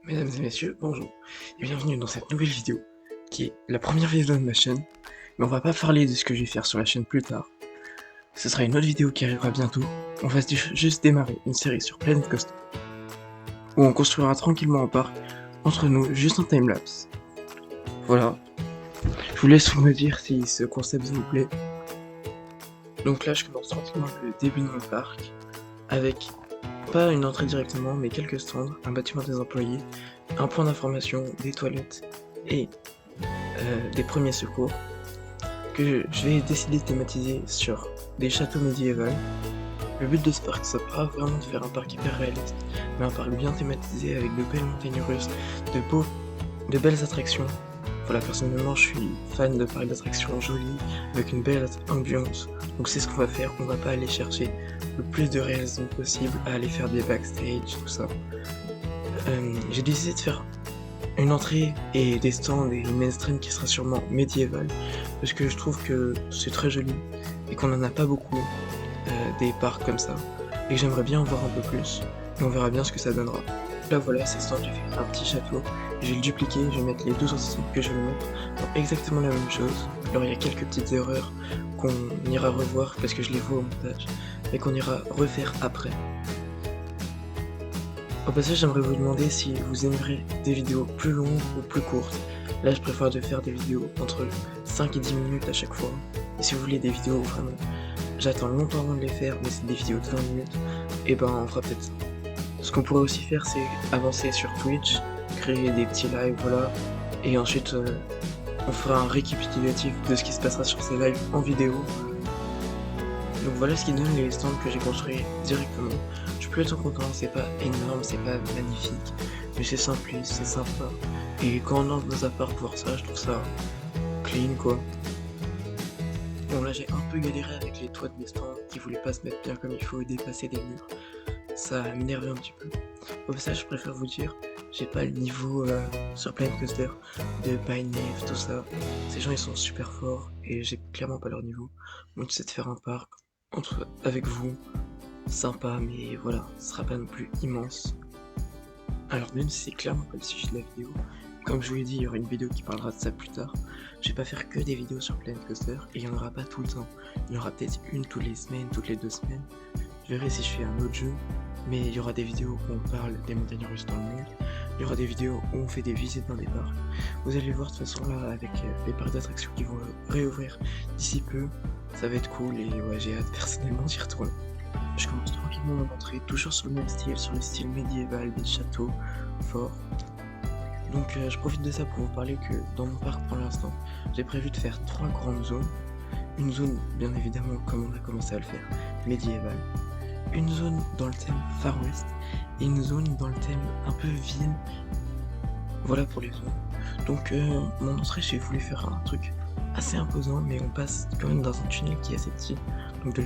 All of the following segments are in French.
Mesdames et messieurs, bonjour et bienvenue dans cette nouvelle vidéo qui est la première vidéo de ma chaîne, mais on va pas parler de ce que je vais faire sur la chaîne plus tard. Ce sera une autre vidéo qui arrivera bientôt. On va juste démarrer une série sur Planet Coaster où on construira tranquillement un parc entre nous, juste en timelapse. Voilà, je vous laisse me dire si ce concept vous plaît. Donc là je commence tranquillement le début de mon parc avec pas une entrée directement, mais quelques stands, un bâtiment des employés, un point d'information, des toilettes et des premiers secours que je vais décider de thématiser sur des châteaux médiévaux. Le but de ce parc, c'est pas vraiment de faire un parc hyper réaliste, mais un parc bien thématisé avec de belles montagnes russes, de belles attractions. Voilà, personnellement, je suis fan de parcs d'attractions jolis, avec une belle ambiance. Donc c'est ce qu'on va faire, on va pas aller chercher le plus de réalisme possible à aller faire des backstage, tout ça. J'ai décidé de faire une entrée et des stands et une mainstream qui sera sûrement médiévale, parce que je trouve que c'est très joli et qu'on en a pas beaucoup des parcs comme ça, et que j'aimerais bien en voir un peu plus, et on verra bien ce que ça donnera. Là voilà, ces stands, j'ai fait un petit château, je vais le dupliquer, je vais mettre les deux autres stands que je vais mettre dans exactement la même chose. Alors il y a quelques petites erreurs qu'on ira revoir parce que je les vois au montage, mais qu'on ira refaire après. Au passage, j'aimerais vous demander si vous aimerez des vidéos plus longues ou plus courtes. Là, je préfère de faire des vidéos entre 5 et 10 minutes à chaque fois. Et si vous voulez des vidéos vraiment, j'attends longtemps avant de les faire, mais c'est des vidéos de 20 minutes, et ben on fera peut-être ça. Ce qu'on pourrait aussi faire, c'est avancer sur Twitch, créer des petits lives, voilà, et ensuite on fera un récapitulatif de ce qui se passera sur ces lives en vidéo. Donc voilà ce qui donne les stands que j'ai construits directement. Je suis plutôt content, c'est pas énorme, c'est pas magnifique, mais c'est simpliste, c'est sympa. Et quand on entre dans un parc voir ça, je trouve ça clean quoi. Bon là j'ai un peu galéré avec les toits de mes stands qui voulaient pas se mettre bien comme il faut et dépasser des murs. Ça m'énervait un petit peu. Au passage je préfère vous dire, j'ai pas le niveau sur Planet Coaster de Pinef, tout ça. Ces gens ils sont super forts et j'ai clairement pas leur niveau. Moi j'essaie de faire un parc avec vous, sympa, mais voilà, ce sera pas non plus immense. Alors même si c'est clairement pas le sujet de la vidéo, comme je vous l'ai dit, il y aura une vidéo qui parlera de ça plus tard. Je vais pas faire que des vidéos sur Planet Coaster, et il y en aura pas tout le temps. Il y en aura peut-être une toutes les semaines, toutes les 2 semaines. Je verrai si je fais un autre jeu, mais il y aura des vidéos où on parle des montagnes russes dans le monde. Il y aura des vidéos où on fait des visites dans des parcs. Vous allez voir de toute façon là, avec les parcs d'attractions qui vont réouvrir d'ici peu, ça va être cool et ouais, j'ai hâte personnellement d'y retourner. Je commence tranquillement mon entrée, toujours sur le même style, sur le style médiéval des châteaux forts. Donc je profite de ça pour vous parler que dans mon parc pour l'instant, j'ai prévu de faire 3 grandes zones. Une zone bien évidemment comme on a commencé à le faire, médiévale. Une zone dans le thème Far West et une zone dans le thème un peu ville. Voilà pour les zones. Donc mon entrée j'ai voulu faire un truc assez imposant, mais on passe quand même dans un tunnel qui est assez petit. Donc de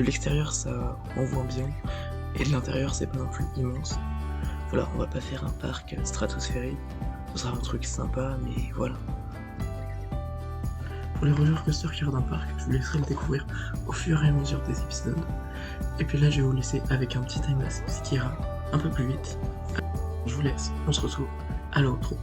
l'extérieur ça renvoie bien et de l'intérieur c'est pas non plus immense. Voilà, on va pas faire un parc stratosphérique, ce sera un truc sympa, mais voilà. Pour les roller coasters qui regardent un parc, je vous laisserai le découvrir au fur et à mesure des épisodes. Et puis là, je vais vous laisser avec un petit timelapse, ce qui ira un peu plus vite. Je vous laisse, on se retrouve à l'autre.